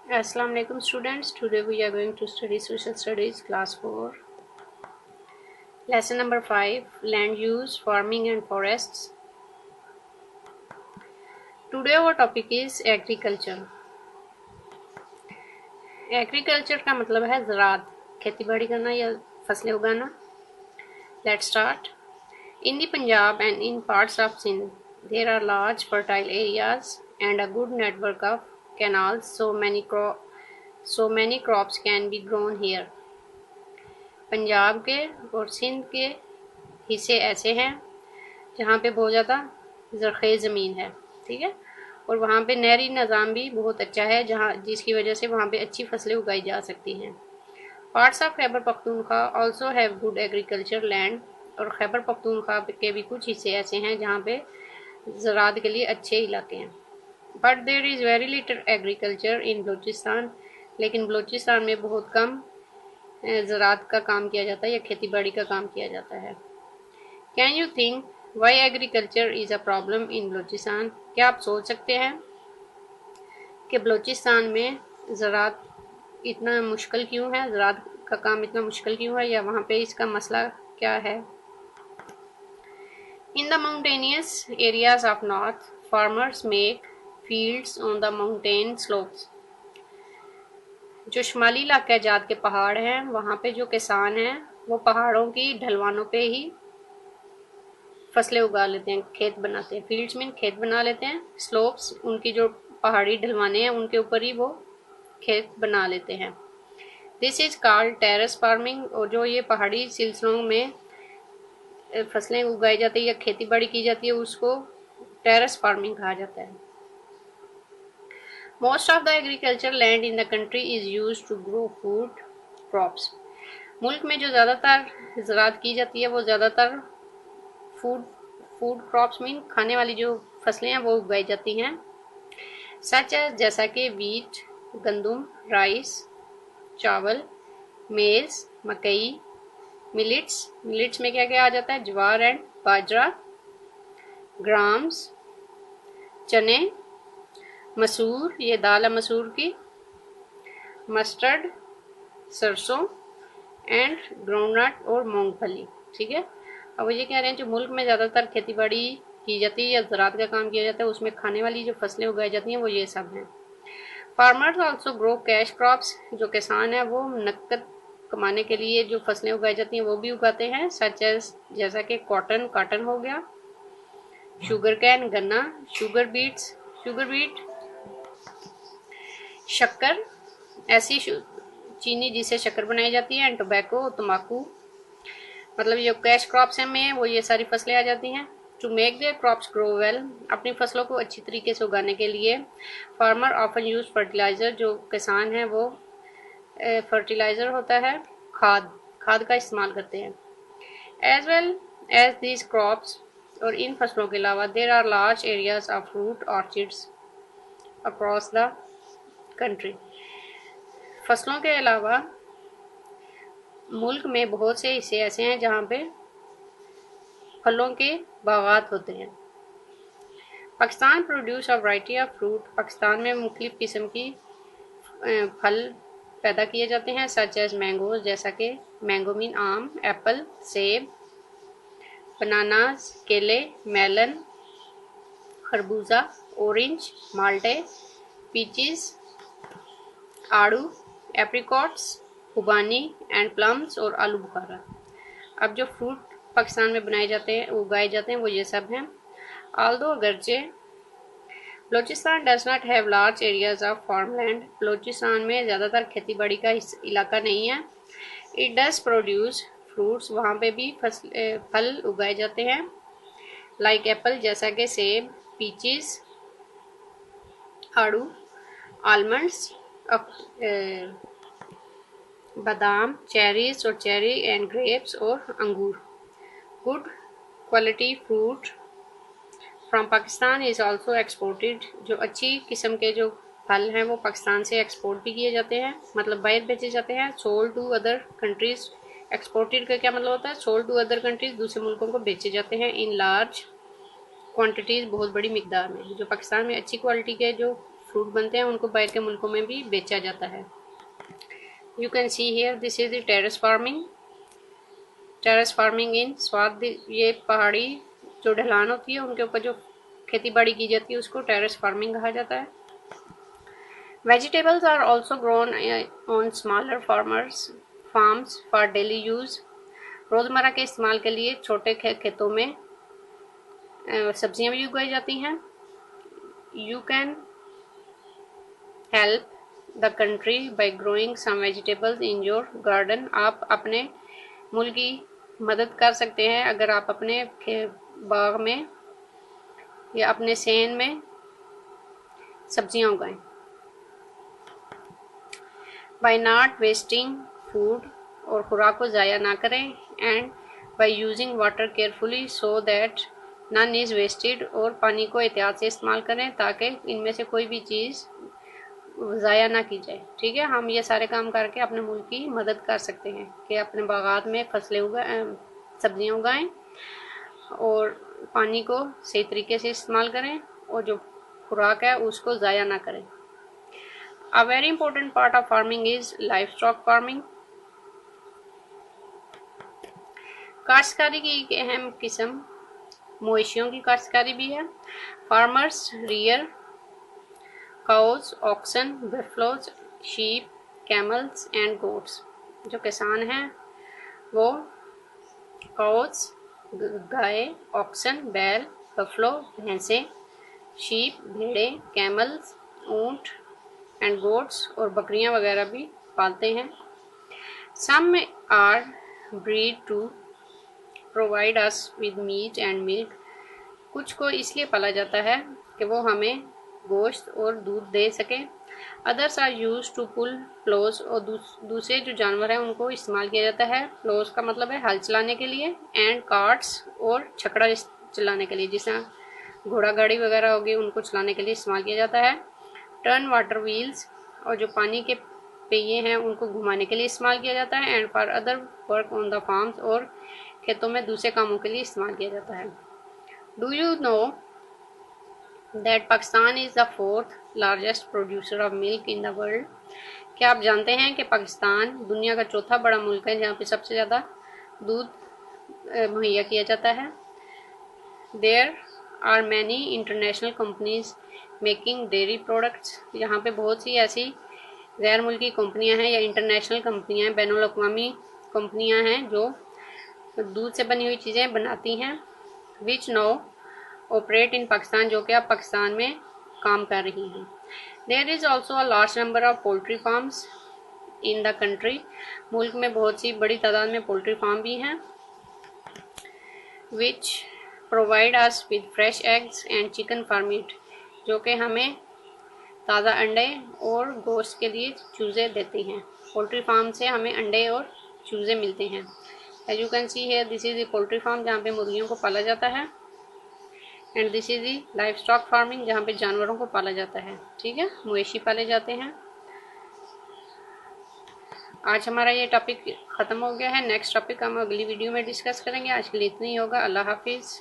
Assalamu alaikum students. Today we are going to study social studies class 4. Lesson number 5, land use, farming and forests. Today our topic is agriculture. Agriculture का मतलब है ज़राअत, खेती बाड़ी करना या फसलें उगाना. Let's start. In the Punjab and in parts of Sindh, there are large fertile areas and a good network of canals, so many crops can be grown here. Punjab के और सिंध के हिस्से ऐसे हैं जहाँ पे बहुत ज़्यादा ज़रख़ेज़ ज़मीन है, ठीक है, और वहाँ पे नहरी निज़ाम भी बहुत अच्छा है, जहाँ जिसकी वजह से वहाँ पे अच्छी फसलें उगाई जा सकती हैं. Parts of Khyber Pakhtunkhwa also have good agriculture land, और खैबर पख्तूनख्वा के भी कुछ हिस्से ऐसे हैं जहाँ पे ज़राअत के लिए अच्छे इलाके हैं. But there is very little agriculture in Balochistan, लेकिन बलूचिस्तान में बहुत कम ज़राअत का काम किया जाता है या खेती बाड़ी का काम किया जाता है. Can you think Y agriculture is a problem in Balochistan? क्या आप सोच सकते हैं कि बलूचिस्तान में ज़राअत इतना मुश्किल क्यों है, ज़राअत का काम इतना मुश्किल क्यों है, या वहाँ पे इसका मसला क्या है? In the mountainous areas of north, farmers make fields on the mountain slopes. जो शुमाली इलाका जात के पहाड़ हैं, वहाँ पे जो किसान हैं वो पहाड़ों की ढलवानों पे ही फसलें उगा लेते हैं, खेत बनाते हैं. फील्ड्स मीन खेत बना लेते हैं, स्लोप्स उनकी जो पहाड़ी ढलवाने हैं उनके ऊपर ही वो खेत बना लेते हैं. This is called terrace farming, और जो ये पहाड़ी सिलसिलों में फसलें उगाई जाती है या खेती बाड़ी की जाती है उसको टेरेस फार्मिंग कहा जाता है. Most of the agricultural land in the country is used to grow food crops. मुल्क में जो ज़्यादातर ज़राअत की जाती है वो ज़्यादातर फूड फूड क्रॉप्स मीन खाने वाली जो फसलें हैं वो उगाई जाती हैं. सच है जैसा कि वीट, गंदम, राइस, चावल, मेज़, मकई, मिलिट्स में क्या क्या आ जाता है, ज्वार एंड बाजरा, ग्राम्स, चने, मसूर, ये दाल है मसूर की, मस्टर्ड, सरसों एंड ग्राउंडनट और मूंगफली, ठीक है. अब वो ये कह रहे हैं जो मुल्क में ज़्यादातर खेती बाड़ी की जाती है या ज़राअत का काम किया जाता है उसमें खाने वाली जो फसलें उगाई जाती हैं वो ये सब हैं. Farmers also grow cash crops, जो किसान है वो नकद कमाने के लिए जो फसलें उगाई जाती हैं वो भी उगाते हैं, सच एज जैसा कि कॉटन हो गया, शुगर कैन गन्ना, शुगर बीट, शक्कर, ऐसी चीनी जिससे शक्कर बनाई जाती है, एंड टोबैको तम्बाकू. मतलब जो कैश क्रॉप्स हैं में वो ये सारी फसलें आ जाती हैं. To make their crops grow well, अपनी फसलों को अच्छी तरीके से उगाने के लिए फार्मर ऑफन यूज फर्टिलाइज़र, जो किसान हैं वो फर्टिलाइज़र होता है खाद का इस्तेमाल करते हैं. As well as these crops, और इन फसलों के अलावा there are large areas of fruit orchards across the country. फसलों के अलावा मुल्क में बहुत से हिस्से ऐसे हैं जहाँ पे फलों के बागात होते हैं. Pakistan produce a variety of fruit, Pakistan में मुख्तलिफ किस्म की फल पैदा किए जाते हैं, सच एज मैंगोज, जैसा कि मैंगो मीन आम, एप्पल सेब, बनानास केले, मेलन खरबूजा, ऑरेंज माल्टे, पीचेस आड़ू, एप्रिकॉट्स, खुबानी एंड प्लम्स और आलू बुखारा. अब जो फ्रूट पाकिस्तान में बनाए जाते हैं उगाए जाते हैं वो ये सब हैं. आल्दो अगरचे Balochistan does not have large areas of farmland, Balochistan में ज़्यादातर खेती बाड़ी का इलाका नहीं है. इट डज प्रोड्यूस फ्रूट्स, वहाँ पे भी फल उगाए जाते हैं, लाइक एप्पल जैसा कि सेब, पीचेस आड़ू, आलमंड्स, बादाम, चेरीज और चेरी एंड ग्रेप्स और अंगूर. Good quality fruit from Pakistan is also exported, जो अच्छी किस्म के जो फल हैं वो पाकिस्तान से एक्सपोर्ट भी किए जाते हैं, मतलब बाहर भेजे जाते हैं. Sold to other countries, exported का क्या मतलब होता है, सोल्ड टू अदर कंट्रीज, दूसरे मुल्कों को बेचे जाते हैं इन लार्ज क्वांटिटीज़, बहुत बड़ी मिकदार में. जो पाकिस्तान में अच्छी क्वालिटी के जो फ्रूट बनते हैं उनको बाहर के मुल्कों में भी बेचा जाता है। You can see here this is the terrace farming. Terrace farming in स्वाद, ये पहाड़ी जो ढलान होती है उनके ऊपर जो खेती बाड़ी की जाती है उसको टेरेस फार्मिंग कहा जाता है। Vegetables are also grown on smaller farms for daily use. रोज़मर्रा के इस्तेमाल के लिए छोटे खेतों में सब्जियां भी उगाई जाती हैं। You can help the country by growing some vegetables in your garden. आप अपने मुल्क की मदद कर सकते हैं अगर आप अपने बाग में या अपने सेहन में सब्जियां उगाएं। बाय नॉट वेस्टिंग फूड, और खुराक को ज़ाया ना करें। And by using water carefully so that none is wasted, और पानी को एहतियात से इस्तेमाल करें ताकि इनमें से कोई भी चीज़ ज़ाया ना की जाए। ठीक है, हम ये सारे काम करके अपने मुल्क की मदद कर सकते हैं कि अपने बागात में फसलें सब्जियां उगाएं और पानी को सही तरीके से इस्तेमाल करें और जो खुराक है उसको ज़ाया ना करें। A very important part of farming is livestock farming. काश्तकारी की एक अहम किस्म मवेशियों की काश्तकारी भी है। Farmers rear cows, oxen, buffaloes, sheep, camels and goats. जो किसान हैं वो काउज गाय, ऑक्सन बैल, बफलो भैंसे, शीप भेड़े, कैमल्स ऊंट एंड गोट्स और बकरियां वगैरह भी पालते हैं। Some are breed to provide us with meat and milk. कुछ को इसलिए पाला जाता है कि वो हमें गोश्त और दूध दे सके। Others are used to pull ploughs, और दूसरे जो जानवर हैं उनको इस्तेमाल किया जाता है। प्लोज का मतलब है हल चलाने के लिए, एंड कार्ट्स और छकड़ा चलाने के लिए, जिसमें घोड़ा गाड़ी वगैरह होगी उनको चलाने के लिए इस्तेमाल किया जाता है। टर्न वाटर व्हील्स, और जो पानी के पहिए हैं उनको घुमाने के लिए इस्तेमाल किया जाता है। And for other work on the farms, और खेतों में दूसरे कामों के लिए इस्तेमाल किया जाता है। Do you know that Pakistan is the 4th largest producer of milk in the world. क्या आप जानते हैं कि पाकिस्तान दुनिया का चौथा बड़ा मुल्क है जहाँ पे सबसे ज़्यादा दूध मुहैया किया जाता है। There are many international companies making dairy products. यहाँ पे बहुत सी ऐसी गैर मुल्की कंपनियाँ हैं या इंटरनेशनल कंपनियाँ हैं, बैनुल अक़वामी कंपनियाँ हैं जो दूध से बनी हुई चीज़ें बनाती हैं। Which now operate in Pakistan, जो कि अब पाकिस्तान में काम कर रही हैं। There is also a large number of poultry farms in the country. मुल्क में बहुत सी बड़ी तादाद में पोल्ट्री फार्म भी हैं। Which provide us with fresh eggs and chicken for meet, जो कि हमें ताज़ा अंडे और गोश्त के लिए चूज़े देती हैं। पोल्ट्री फार्म से हमें अंडे और चूज़े मिलते हैं। As you can see here this is the poultry farm जहाँ पे मुर्गियों को पाला जाता है। And this is the livestock farming जहाँ पे जानवरों को पाला जाता है। ठीक है, मवेशी पाले जाते हैं। आज हमारा ये टॉपिक ख़त्म हो गया है। नेक्स्ट टॉपिक हम अगली वीडियो में डिस्कस करेंगे। आज के लिए इतना ही होगा। अल्लाह हाफिज़।